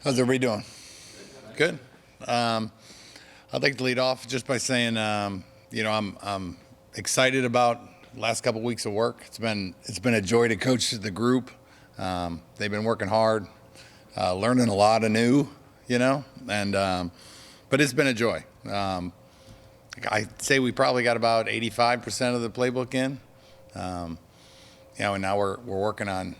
How's everybody doing? Good. I'd like to lead off just by saying, I'm excited about the last couple weeks of work. It's been a joy to coach the group. They've been working hard, learning a lot of new, but it's been a joy. I'd say we probably got about 85% of the playbook in, and now we're working on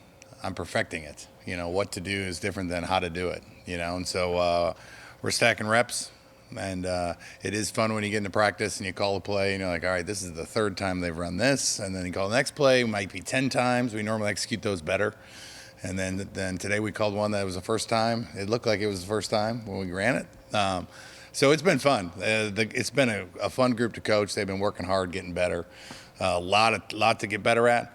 perfecting it. What to do is different than how to do it, and so we're stacking reps, and it is fun when you get into practice and you call a play and you're like, all right, this is the third time they've run this, and then you call the next play, might be 10 times. We normally execute those better. And then today we called one that was the first time. It looked like it was the first time when we ran it. So it's been fun. It's been a fun group to coach. They've been working hard, getting better. A lot to get better at.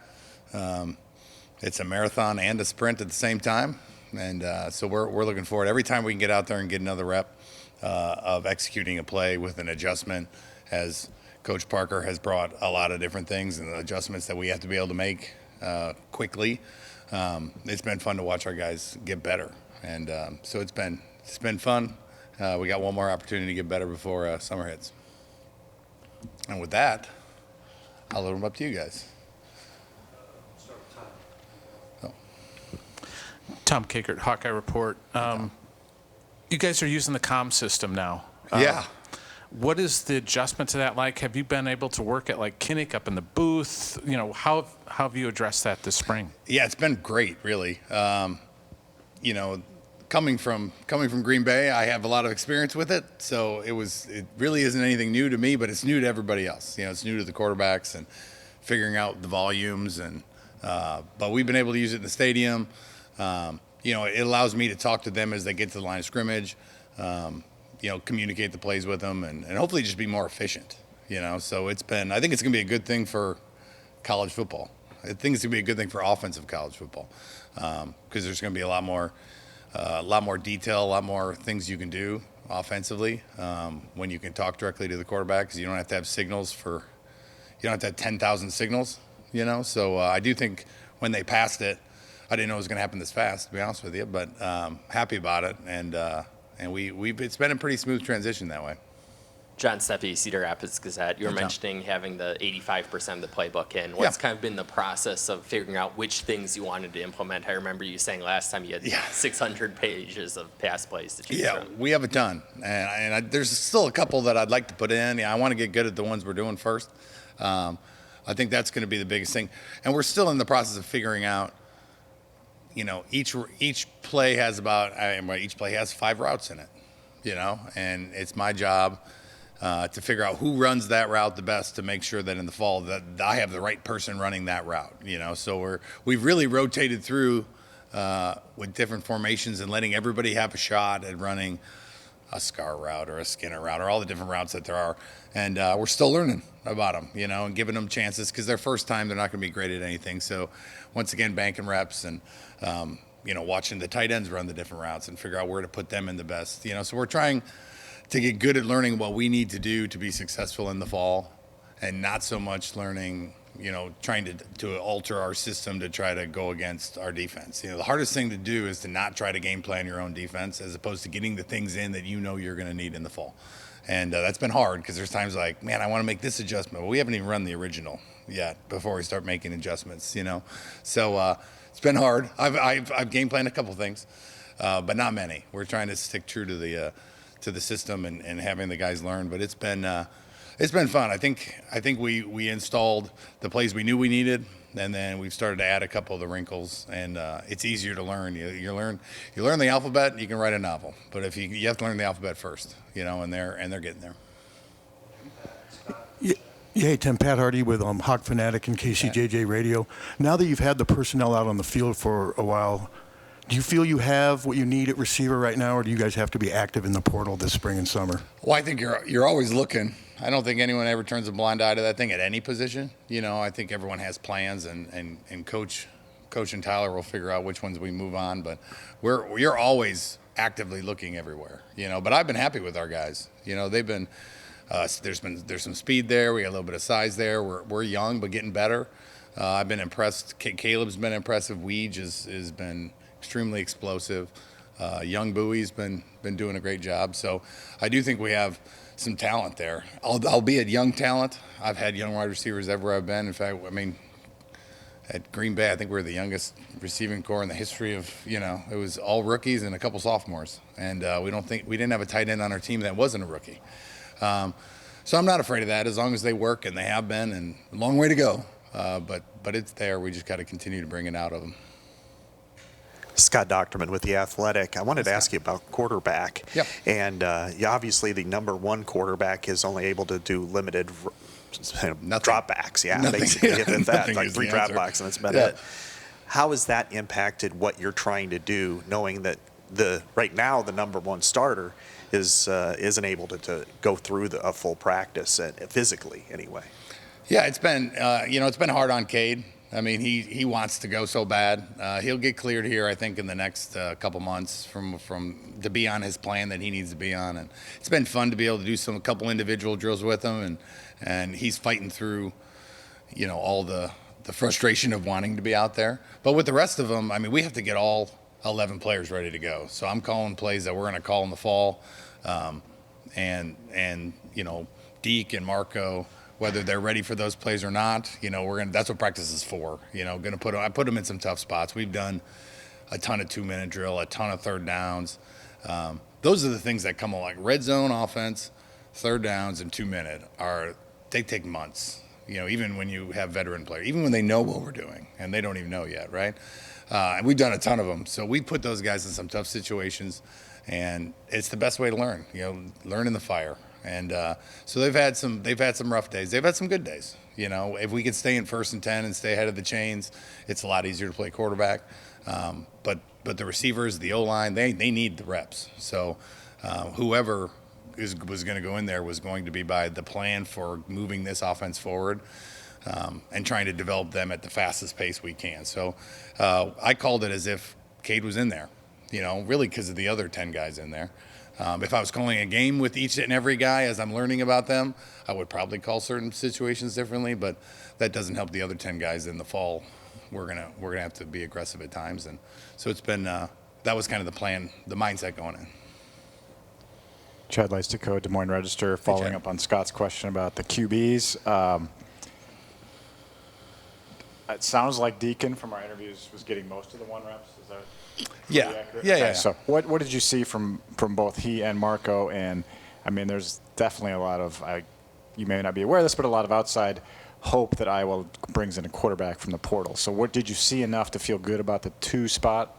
It's a marathon and a sprint at the same time, and so we're looking forward. Every time we can get out there and get another rep of executing a play with an adjustment, as Coach Parker has brought a lot of different things and adjustments that we have to be able to make quickly. It's been fun to watch our guys get better, and so it's been fun. We got one more opportunity to get better before summer hits. And with that, I'll open them up to you guys. Tom Kakert, Hawkeye Report. You guys are using the comm system now. Yeah. What is the adjustment to that like? Have you been able to work at like Kinnick up in the booth? How have you addressed that this spring? Yeah, it's been great, really. Coming from Green Bay, I have a lot of experience with it, so it really isn't anything new to me, but it's new to everybody else. It's new to the quarterbacks and figuring out the volumes, but we've been able to use it in the stadium. It allows me to talk to them as they get to the line of scrimmage, communicate the plays with them, and hopefully just be more efficient. So I think it's going to be a good thing for college football. I think it's going to be a good thing for offensive college football, because there's going to be a lot more detail, a lot more things you can do offensively when you can talk directly to the quarterback, because you don't have to have signals you don't have to have 10,000 signals, So I do think when they passed it, I didn't know it was going to happen this fast, to be honest with you, but happy about it, and it's been a pretty smooth transition that way. John Steffi, Cedar Rapids Gazette. You were mentioning having the 85% of the playbook in. What's kind of been the process of figuring out which things you wanted to implement? I remember you saying last time you had 600 pages of pass plays to choose from. Yeah, we have a ton, and there's still a couple that I'd like to put in. I want to get good at the ones we're doing first. I think that's going to be the biggest thing, and we're still in the process of figuring out. Each play has each play has 5 routes in it, and it's my job to figure out who runs that route the best to make sure that in the fall that I have the right person running that route, So we've really rotated through with different formations and letting everybody have a shot at running a Scar route or a Skinner route or all the different routes that there are. And we're still learning about them, and giving them chances, because their first time, they're not going to be great at anything. So once again, banking reps and, watching the tight ends run the different routes and figure out where to put them in the best, So we're trying to get good at learning what we need to do to be successful in the fall, and not so much learning, trying to alter our system to try to go against our defense. The hardest thing to do is to not try to game plan your own defense, as opposed to getting the things in that you're going to need in the fall. And that's been hard, because there's times like, man, I want to make this adjustment. Well, we haven't even run the original yet before we start making adjustments, So it's been hard. I've game planned a couple things, but not many. We're trying to stick true to the system and having the guys learn. But it's been fun. I think we installed the plays we knew we needed, and then we've started to add a couple of the wrinkles, and it's easier to learn. You learn the alphabet, you can write a novel. But if you have to learn the alphabet first, and they're getting there. Yeah, hey, Tim, Pat Hardy with Hawk Fanatic and KCJJ Radio. Now that you've had the personnel out on the field for a while, do you feel you have what you need at receiver right now, or do you guys have to be active in the portal this spring and summer? Well, I think you're always looking. I don't think anyone ever turns a blind eye to that thing at any position. I think everyone has plans, and Coach and Tyler will figure out which ones we move on. But we're always actively looking everywhere. But I've been happy with our guys. They've been. There's some speed there. We got a little bit of size there. We're young but getting better. I've been impressed. Caleb's been impressive. Weege has been extremely explosive. Young Bowie's been doing a great job. So I do think we have some talent there, albeit young talent. I've had young wide receivers everywhere I've been. In fact, I mean, at Green Bay, I think we're the youngest receiving core in the history of, it was all rookies and a couple sophomores. And we didn't have a tight end on our team that wasn't a rookie. So I'm not afraid of that as long as they work, and they have been, and a long way to go. But it's there. We just got to continue to bring it out of them. Scott Docterman with The Athletic. I wanted to ask you about quarterback. Yep. And obviously the number one quarterback is only able to do limited dropbacks. Yeah, Nothing. basically, if it's that, Nothing like is 3 the answer. dropbacks and that's about Yeah. it. How has that impacted what you're trying to do, knowing that right now the number one starter isn't able to go through a full practice physically anyway? Yeah, it's been it's been hard on Cade. I mean, he wants to go so bad. He'll get cleared here, I think, in the next couple months to be on his plan that he needs to be on. And it's been fun to be able to do a couple individual drills with him, and he's fighting through, all the frustration of wanting to be out there. But with the rest of them, I mean, we have to get all 11 players ready to go. So I'm calling plays that we're going to call in the fall, and Deke and Marco, whether they're ready for those plays or not, that's what practice is for. I put them in some tough spots. We've done a ton of 2-minute drill, a ton of third downs. Those are the things that come along. Like red zone offense, third downs, and 2-minute they take months. Even when you have veteran players, even when they know what we're doing, and they don't even know yet, right? And we've done a ton of them. So we put those guys in some tough situations, and it's the best way to learn. Learn in the fire. And so they've had some rough days. They've had some good days. If we could stay in 1st and 10 and stay ahead of the chains, it's a lot easier to play quarterback. But the receivers, the O-line, they need the reps. So whoever was going to go in there was going to be by the plan for moving this offense forward, and trying to develop them at the fastest pace we can. So I called it as if Cade was in there, really because of the other 10 guys in there. If I was calling a game with each and every guy as I'm learning about them, I would probably call certain situations differently, but that doesn't help the other 10 guys in the fall. We're gonna have to be aggressive at times, and so it's been that was kind of the plan, the mindset going in. Chad Leistikow, Des Moines Register, following Chad. up on Scott's question about the QBs. It sounds like Deacon from our interviews was getting most of the 1 reps. Is that Yeah, accurate? yeah, Okay, yeah. So what did you see from both he and Marco? And I mean, there's definitely a lot of you may not be aware of this, but a lot of outside hope that Iowa brings in a quarterback from the portal. So what did you see enough to feel good about the 2 spot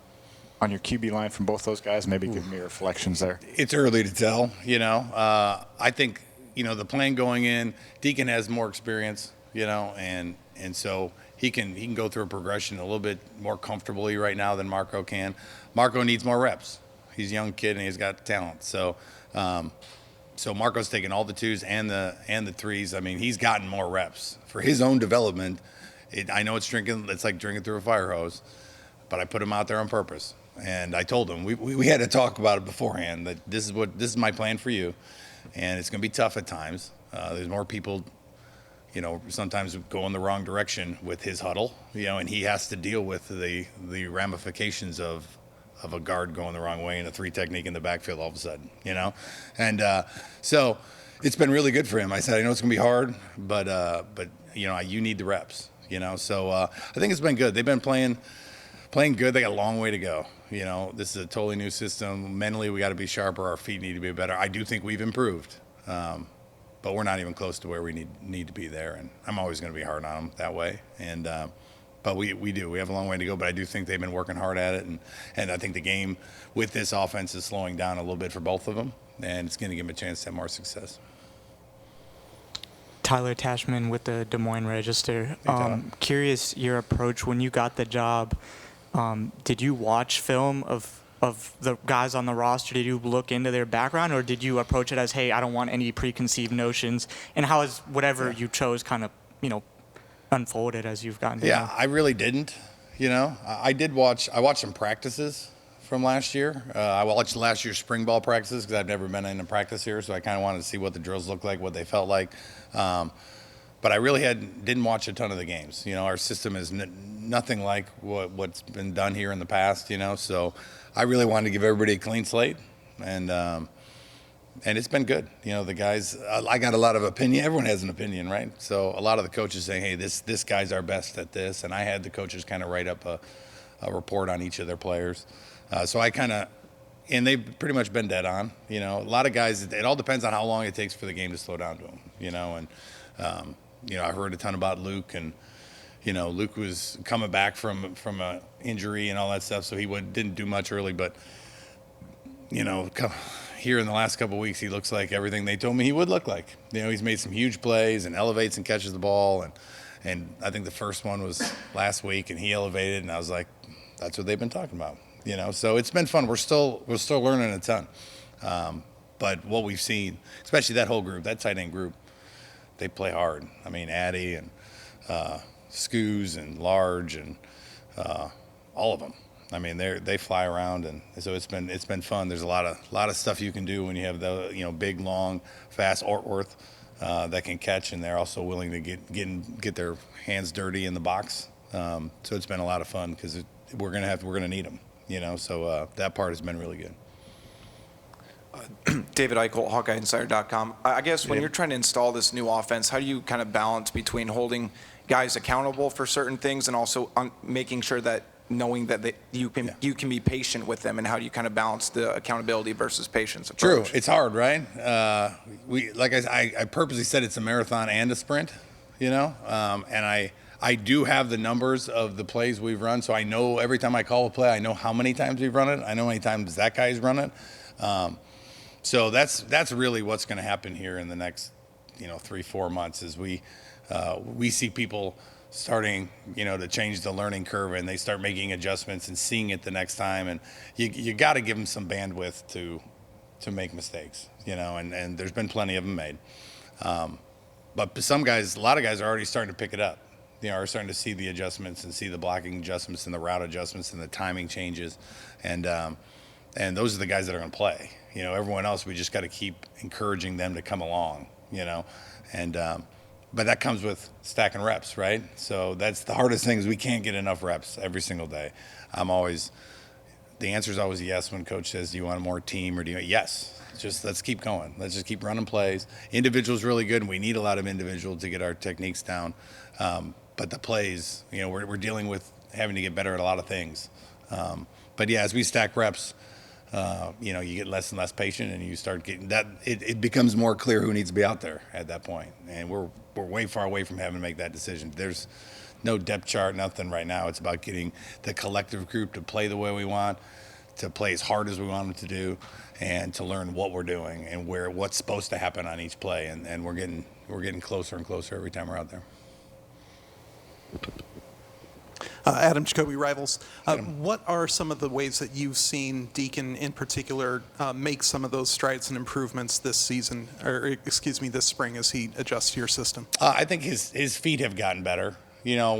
on your QB line from both those guys? Maybe give me your reflections there. It's early to tell, I think, the plan going in, Deacon has more experience, and so he can go through a progression a little bit more comfortably right now than Marco can. Marco needs more reps. He's a young kid and he's got talent. So Marco's taking all the 2s and the 3s. I mean, he's gotten more reps for his own development. I know it's like drinking through a fire hose, but I put him out there on purpose. And I told him we had to talk about it beforehand, that this is my plan for you, and it's going to be tough at times. There's more people, sometimes go in the wrong direction with his huddle, and he has to deal with the ramifications of a guard going the wrong way and a 3 technique in the backfield all of a sudden, and so it's been really good for him. I said, I know it's going to be hard, but you need the reps, So I think it's been good. They've been playing good. They got a long way to go. This is a totally new system. Mentally, we got to be sharper. Our feet need to be better. I do think we've improved, but we're not even close to where we need to be there. And I'm always going to be hard on them that way. And but we do. We have a long way to go. But I do think they've been working hard at it. And I think the game with this offense is slowing down a little bit for both of them. And it's going to give them a chance to have more success. Tyler Tashman with the Des Moines Register. Tyler. Curious your approach when you got the job. Did you watch film of the guys on the roster? Did you look into their background, or did you approach it as, hey, I don't want any preconceived notions? And how has whatever you chose kind of, unfolded as you've gotten to know? I really didn't. I watched some practices from last year. I watched last year's spring ball practices because I've never been in a practice here, so I kind of wanted to see what the drills looked like, what they felt like. But I really didn't watch a ton of the games. Our system is nothing like what's been done here in the past. So I really wanted to give everybody a clean slate, and it's been good. You know, the guys, I got a lot of opinion. Everyone has an opinion, right? So a lot of the coaches saying, hey, this guy's our best at this. And I had the coaches kind of write up a report on each of their players. So I kind of, and they've pretty much been dead on. You know, a lot of guys, it all depends on how long it takes for the game to slow down to them, you know. And, you know, I heard a ton about Luke, and, you know, Luke was coming back from an injury and all that stuff. So he didn't do much early, but, you know, here in the last couple of weeks, he looks like everything they told me he would look like. You know, he's made some huge plays and elevates and catches the ball. And I think the first one was last week, and he elevated, and I was like, that's what they've been talking about. You know, so it's been fun. We're still learning a ton. But what we've seen, especially that whole group, that tight end group, they play hard. I mean, Addy and Scoos and Large and all of them. I mean, they fly around, and so it's been fun. There's a lot of stuff you can do when you have the, you know, big, long, fast Ortworth that can catch, and they're also willing to get their hands dirty in the box. So it's been a lot of fun because we're gonna need them, you know. So that part has been really good. David Eichel, HawkeyeInsider.com. I guess when you're trying to install this new offense, how do you kind of balance between holding guys accountable for certain things and also making sure that knowing that you can be patient with them, and how do you kind of balance the accountability versus patience approach? True, it's hard, right? I purposely said it's a marathon and a sprint, you know, and I do have the numbers of the plays we've run, so I know every time I call a play, I know how many times we've run it. I know how many times that guy's run it. So that's really what's going to happen here in the next, you know, 3-4 months, is we see people starting, you know, to change the learning curve, and they start making adjustments and seeing it the next time. And you got to give them some bandwidth to make mistakes, you know, and there's been plenty of them made. But some guys, a lot of guys are already starting to pick it up. You know, are starting to see the adjustments and see the blocking adjustments and the route adjustments and the timing changes. And those are the guys that are going to play. You know, everyone else, we just got to keep encouraging them to come along, you know. And but that comes with stacking reps, right? So that's the hardest thing, is we can't get enough reps every single day. The answer is always yes when coach says, do you want more team, or do you? Yes. Just let's keep going. Let's just keep running plays. Individual's really good, and we need a lot of individual to get our techniques down. But the plays, you know, we're dealing with having to get better at a lot of things. But yeah, as we stack reps, you know, you get less and less patient, and you start getting that. It becomes more clear who needs to be out there at that point. And we're way far away from having to make that decision. There's no depth chart, nothing right now. It's about getting the collective group to play the way we want, to play as hard as we want them to do, and to learn what we're doing and what's supposed to happen on each play. And we're getting closer and closer every time we're out there. Adam Jacoby, Rivals. What are some of the ways that you've seen Deacon in particular make some of those strides and improvements this season, or excuse me, this spring, as he adjusts to your system? I think his feet have gotten better. You know,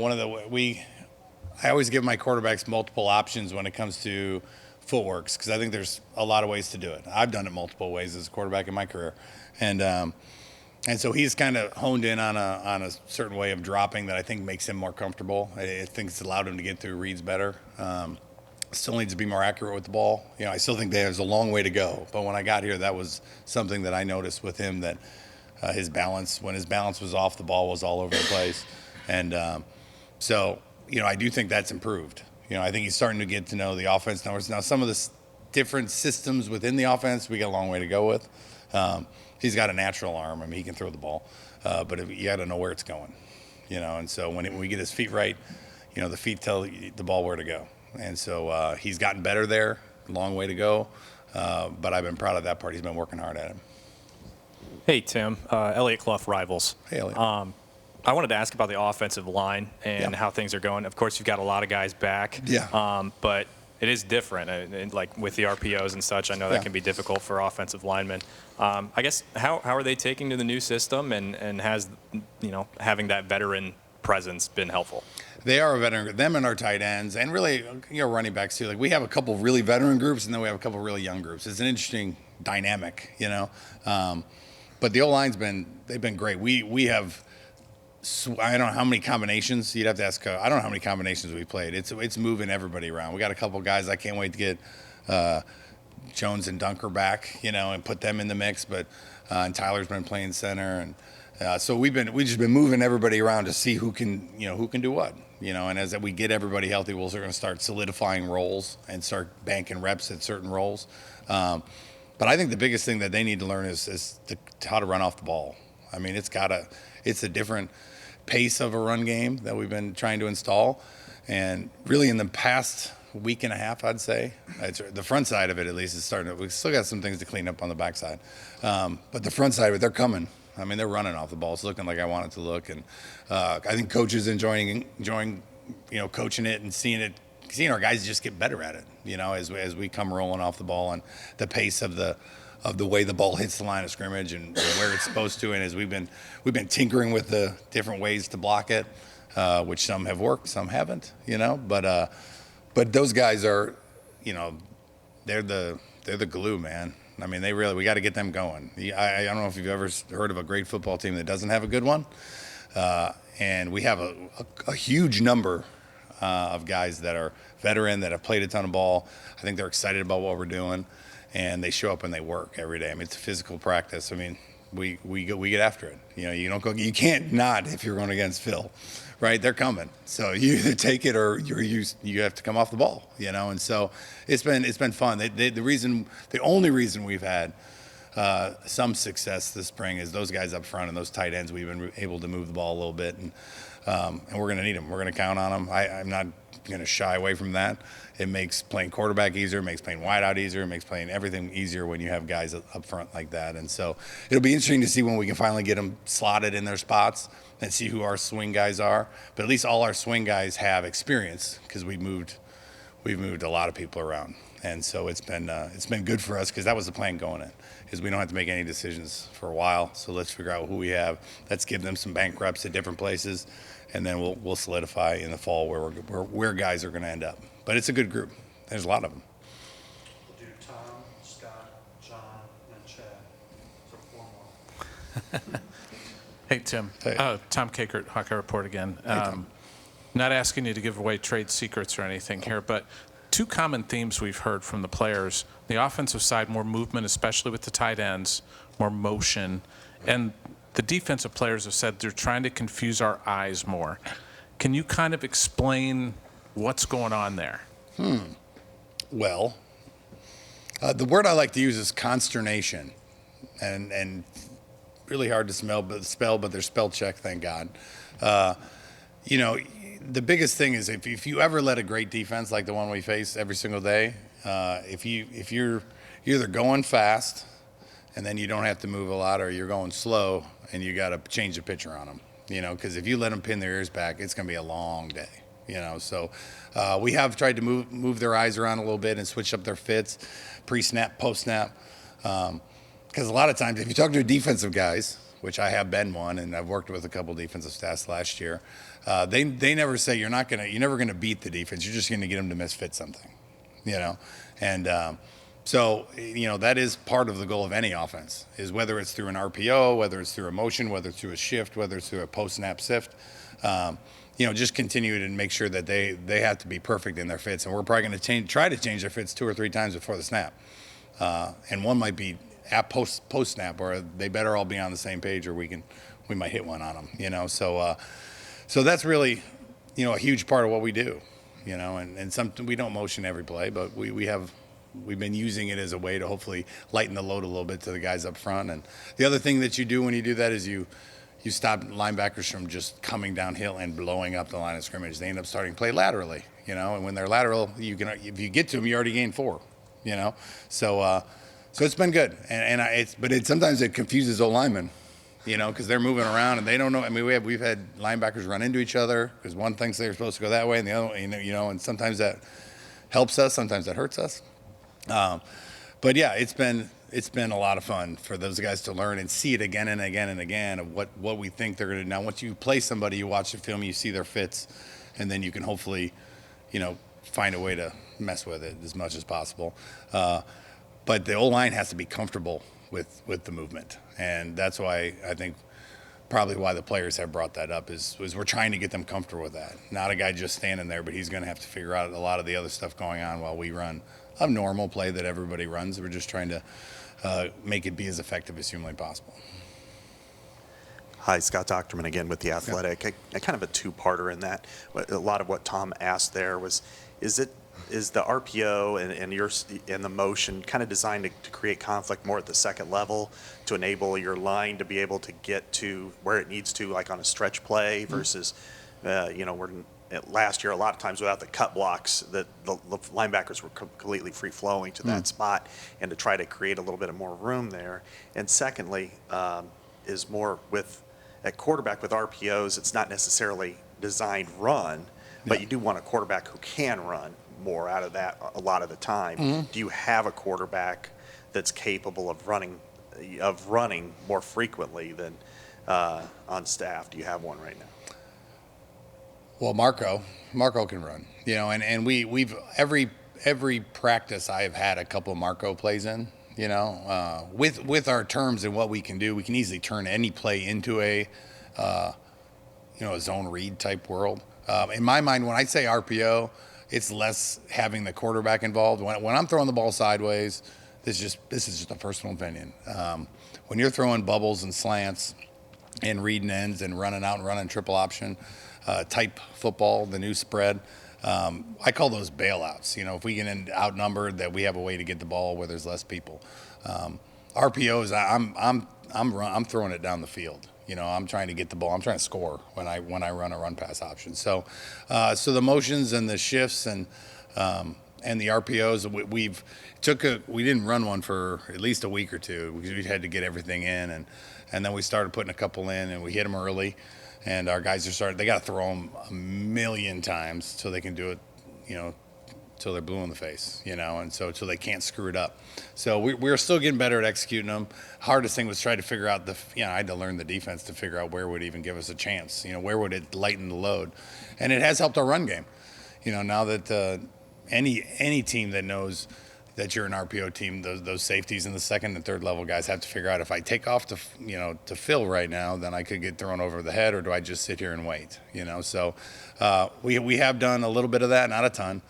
I always give my quarterbacks multiple options when it comes to footworks, because I think there's a lot of ways to do it. I've done it multiple ways as a quarterback in my career, and so he's kind of honed in on a certain way of dropping that I think makes him more comfortable. I think it's allowed him to get through reads better. Still needs to be more accurate with the ball. You know, I still think there's a long way to go. But when I got here, that was something that I noticed with him, that when his balance was off, the ball was all over the place. And so, you know, I do think that's improved. You know, I think he's starting to get to know the offense numbers. Now, some of the different systems within the offense, we got a long way to go with. He's got a natural arm. I mean, he can throw the ball, but you got to know where it's going, you know. And so when we get his feet right, you know, the feet tell the ball where to go. And so he's gotten better there. Long way to go, but I've been proud of that part. He's been working hard at it. Hey, Tim. Elliot Clough, Rivals. Hey, Elliot. I wanted to ask about the offensive line and how things are going. Of course, you've got a lot of guys back. Yeah. But it is different, and like with the RPOs and such. I know that can be difficult for offensive linemen. I guess how are they taking to the new system, and has, you know, having that veteran presence been helpful? They are a veteran. Them and our tight ends, and really, you know, running backs too. Like, we have a couple really veteran groups, and then we have a couple really young groups. It's an interesting dynamic, you know. But the O-line's they've been great. We have. I don't know how many combinations. You'd have to ask. I don't know how many combinations we played. It's moving everybody around. We got a couple guys I can't wait to get Jones and Dunker back, and put them in the mix. But and Tyler's been playing center, and so we've just been moving everybody around to see who can do what, And as we get everybody healthy, we're going to start solidifying roles and start banking reps at certain roles. But I think the biggest thing that they need to learn is how to run off the ball. I mean, it's a different pace of a run game that we've been trying to install, and really in the past week and a half, I'd say, the front side of it at least is starting. We still got some things to clean up on the back side, but the front side of it, they're coming. I mean, they're running off the ball. It's looking like I want it to look, and I think coaches enjoying coaching it and seeing our guys just get better at it. As we come rolling off the ball and the pace of the way the ball hits the line of scrimmage and where it's supposed to. And as we've been tinkering with the different ways to block it, which some have worked, some haven't. But those guys are, they're the glue, man. I mean, we got to get them going. I don't know if you've ever heard of a great football team that doesn't have a good one. And we have a huge number of guys that are veteran, that have played a ton of ball. I think they're excited about what we're doing, and they show up and they work every day. I mean, it's a physical practice. I mean, we get after it. You can't not if you're going against Phil, right? They're coming. So you either take it or you have to come off the ball, And so it's been fun. The only reason we've had some success this spring is those guys up front and those tight ends. We've been able to move the ball a little bit, and we're going to need them. We're going to count on them. I'm not going to shy away from that. It makes playing quarterback easier. It makes playing wide out easier. It makes playing everything easier when you have guys up front like that. And so it'll be interesting to see when we can finally get them slotted in their spots and see who our swing guys are. But at least all our swing guys have experience because we've moved a lot of people around. And so it's been good for us because that was the plan going in, is we don't have to make any decisions for a while. So let's figure out who we have. Let's give them some bank reps at different places, and then we'll solidify in the fall where guys are going to end up. But it's a good group. There's a lot of them. We'll do Tom, Scott, John, and Chad. So 4 more. Hey, Tim. Hey. Tom Kakert, Hawkeye Report again. Tom. Not asking you to give away trade secrets or anything here, but 2 common themes we've heard from the players. The offensive side, more movement, especially with the tight ends, more motion. And the defensive players have said they're trying to confuse our eyes more. Can you kind of explain what's going on there? Well, the word I like to use is consternation, and really hard to spell, but they're spell check, thank God. The biggest thing is if you ever let a great defense like the one we face every single day, if you're either going fast and then you don't have to move a lot, or you're going slow and you got to change the pitcher on them, because if you let them pin their ears back, it's going to be a long day. So we have tried to move their eyes around a little bit and switch up their fits, pre-snap, post-snap. Because a lot of times, if you talk to defensive guys, which I have been one, and I've worked with a couple defensive staffs last year, they never say you're never gonna beat the defense. You're just gonna get them to misfit something, And so that is part of the goal of any offense, is whether it's through an RPO, whether it's through a motion, whether it's through a shift, whether it's through a post-snap sift. Just continue to make sure that they have to be perfect in their fits, and we're probably going to try to change their fits 2 or 3 times before the snap, and one might be at post snap, or they better all be on the same page, or we might hit one on them. So that's really a huge part of what we do, and we don't motion every play, but we've been using it as a way to hopefully lighten the load a little bit to the guys up front. And the other thing that you do when you do that is you stop linebackers from just coming downhill and blowing up the line of scrimmage. They end up starting to play laterally, and when they're lateral, if you get to them, you already gained 4, So it's been good, but sometimes it confuses old linemen, because they're moving around and they don't know. I mean, we've had linebackers run into each other because one thinks they're supposed to go that way and the other, and sometimes that helps us, sometimes that hurts us. But yeah, it's been a lot of fun for those guys to learn and see it again and again and again of what we think they're going to do. Now, once you play somebody, you watch the film, you see their fits, and then you can hopefully, find a way to mess with it as much as possible. But the O-line has to be comfortable with the movement, and that's why I think probably why the players have brought that up is we're trying to get them comfortable with that. Not a guy just standing there, but he's going to have to figure out a lot of the other stuff going on while we run normal play that everybody runs. We're just trying to make it be as effective as humanly possible. Hi, Scott Docterman again with The Athletic. I kind of a two-parter in that. A lot of what Tom asked there was, is the RPO and the motion kind of designed to create conflict more at the second level to enable your line to be able to get to where it needs to, like on a stretch play versus, last year a lot of times without the cut blocks that the linebackers were completely free-flowing to that spot, and to try to create a little bit of more room there. And secondly, is more at quarterback with RPOs, it's not necessarily designed run, but you do want a quarterback who can run more out of that a lot of the time. Do you have a quarterback that's capable of running more frequently than on staff? Do you have one right now? Well, Marco can run, and we've every practice I have had a couple of Marco plays in, with our terms and what we can do, we can easily turn any play into a zone read type world. In my mind, when I say RPO, it's less having the quarterback involved. When I'm throwing the ball sideways, this is just a personal opinion. When you're throwing bubbles and slants and reading ends and running out and running triple option type football, the new spread, I call those bailouts. If we get outnumbered, that we have a way to get the ball where there's less people. RPOs, I'm throwing it down the field. I'm trying to get the ball. I'm trying to score when I run a run pass option. So the motions and the shifts and the RPOs, we didn't run one for at least a week or two because we had to get everything in, and then we started putting a couple in, and we hit them early, and our guys they got to throw them a million times till they can do it, till they're blue in the face, and so till they can't screw it up. So we're still getting better at executing them. Hardest thing was try to figure out I had to learn the defense to figure out where would even give us a chance. Where would it lighten the load, and it has helped our run game. Now that any team that knows that you're an RPO team, those safeties in the second and third level guys have to figure out, if I take off to fill right now, then I could get thrown over the head, or do I just sit here and wait? So we have done a little bit of that, not a ton.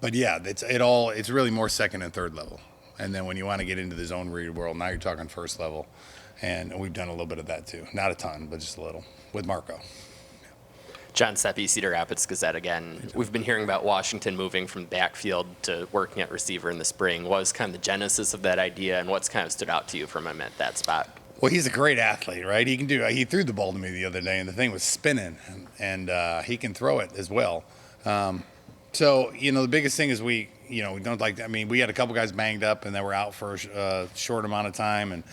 But yeah, it's really more second and third level. And then when you want to get into the zone read world, now you're talking first level. And we've done a little bit of that too. Not a ton, but just a little with Marco. John Seppi, Cedar Rapids Gazette again. We've been hearing about Washington moving from backfield to working at receiver in the spring. What was kind of the genesis of that idea, and what's kind of stood out to you from him at that spot? Well, he's a great athlete, right? He threw the ball to me the other day, and the thing was spinning, and he can throw it as well. So, the biggest thing is we don't we had a couple guys banged up, and they were out for a short amount of time, and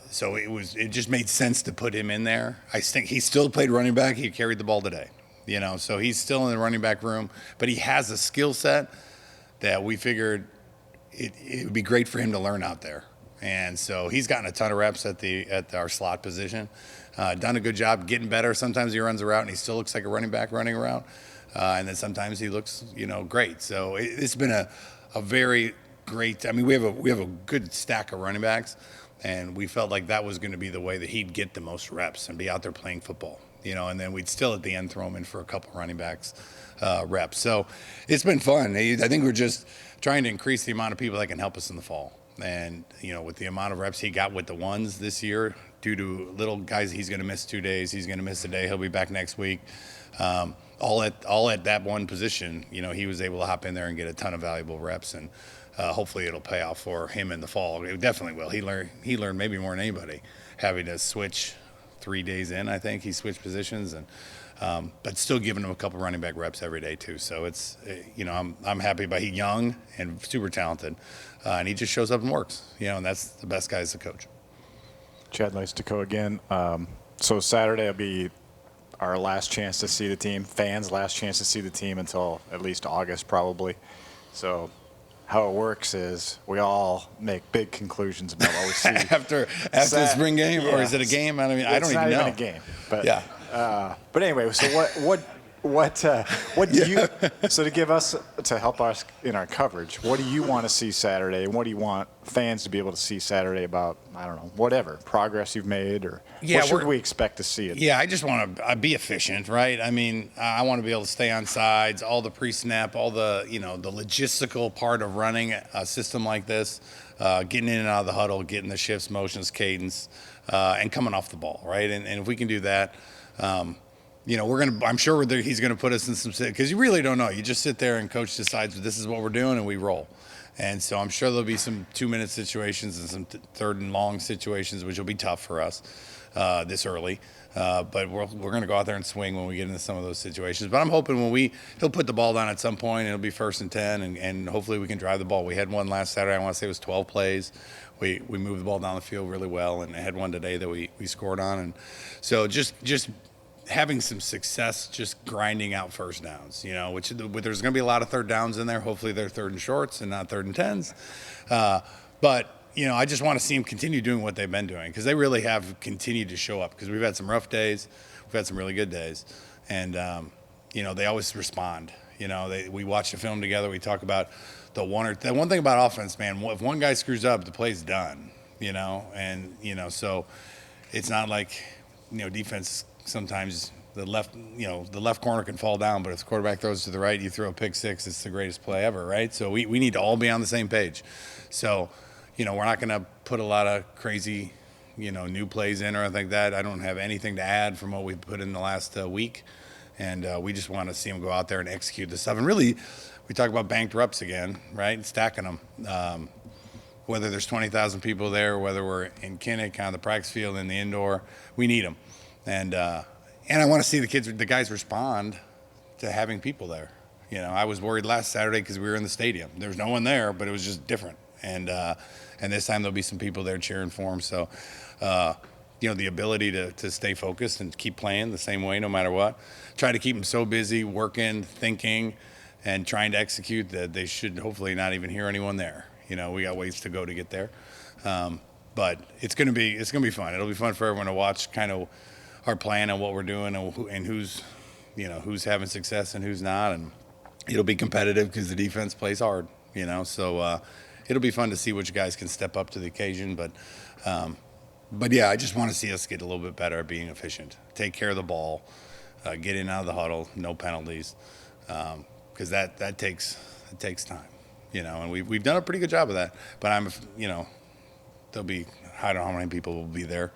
so it just made sense to put him in there. I think he still played running back. He carried the ball today, so he's still in the running back room, but he has a skill set that we figured it would be great for him to learn out there. And so he's gotten a ton of reps at our slot position, done a good job getting better. Sometimes he runs a route and he still looks like a running back running a route. And then sometimes he looks, great. So it's been a very great. We have a good stack of running backs, and we felt like that was going to be the way that he'd get the most reps and be out there playing football. And then we'd still at the end throw him in for a couple running backs reps. So it's been fun. I think we're just trying to increase the amount of people that can help us in the fall. And with the amount of reps he got with the ones this year, due to little guys, he's going to miss 2 days. He's going to miss a day. He'll be back next week. All at that one position, he was able to hop in there and get a ton of valuable reps, and hopefully it'll pay off for him in the fall. It definitely will. He learned maybe more than anybody, having to switch 3 days in. I think he switched positions, and but still giving him a couple running back reps every day too. So it's I'm happy. But he's young and super talented, and he just shows up and works. And that's the best guy as a coach. Chad Leistikow again. So Saturday will be our last chance to see the team, fans' last chance to see the team until at least August probably. So how it works is we all make big conclusions about what we see after the spring game, or is it a game? I don't even know. It's not even a game. But, yeah. But anyway, so What do you, so to help us in our coverage, what do you want to see Saturday? And what do you want fans to be able to see Saturday about, I don't know, whatever, progress you've made, or what should we expect to see? Yeah, I just want to be efficient, right? I mean, I want to be able to stay on sides, all the pre-snap, all the, the logistical part of running a system like this, getting in and out of the huddle, getting the shifts, motions, cadence, and coming off the ball, right? And if we can do that, I'm sure he's gonna put us in some, because you really don't know. You just sit there and coach decides this is what we're doing and we roll. And so I'm sure there'll be some 2-minute situations and some third and long situations, which will be tough for us this early. But we're gonna go out there and swing when we get into some of those situations. But I'm hoping he'll put the ball down at some point. It'll be 1st and 10, and hopefully we can drive the ball. We had one last Saturday. I want to say it was 12 plays. We moved the ball down the field really well, and I had one today that we scored on. And so just having some success, just grinding out first downs, which there's going to be a lot of third downs in there. Hopefully they're 3rd and shorts and not 3rd and 10s. But I just want to see them continue doing what they've been doing, because they really have continued to show up, because we've had some rough days. We've had some really good days. And, they always respond. We watch the film together. We talk about the one thing about offense, man, if one guy screws up, the play's done, and, so it's not like, defense sometimes the left corner can fall down, but if the quarterback throws to the right, you throw a pick six, it's the greatest play ever, right? So we need to all be on the same page. So, we're not going to put a lot of crazy, new plays in or anything like that. I don't have anything to add from what we've put in the last week. And we just want to see them go out there and execute this stuff. And really, we talk about banked reps again, right? And stacking them. Whether there's 20,000 people there, or whether we're in Kinnick on the practice field in the indoor, we need them. And I want to see the guys respond to having people there. I was worried last Saturday because we were in the stadium. There was no one there, but it was just different. And this time there'll be some people there cheering for them. So, the ability to stay focused and keep playing the same way no matter what. Try to keep them so busy working, thinking, and trying to execute that they should hopefully not even hear anyone there. We got ways to go to get there. But it's gonna be fun. It'll be fun for everyone to watch kind of our plan and what we're doing, and who's having success and who's not. And it'll be competitive because the defense plays hard, so it'll be fun to see which guys can step up to the occasion. But yeah, I just want to see us get a little bit better at being efficient, take care of the ball, get in and out of the huddle, no penalties, because that takes time, and we've done a pretty good job of that. But there'll be, I don't know how many people will be there.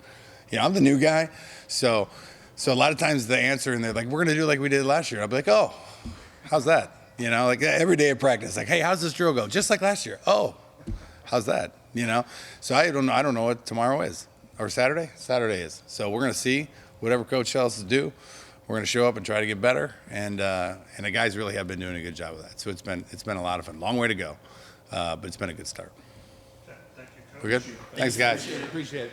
I'm the new guy, so a lot of times the answer, and they're like, we're going to do like we did last year. I'll be like, oh, how's that? Like every day at practice, like, hey, how's this drill go? Just like last year. Oh, how's that? So I don't know what tomorrow is, or Saturday. Saturday is. So we're going to see whatever coach tells us to do. We're going to show up and try to get better, and the guys really have been doing a good job of that. So it's been a lot of fun. Long way to go, but it's been a good start. Thank you, Coach. We're good. Thanks, guys. Appreciate it.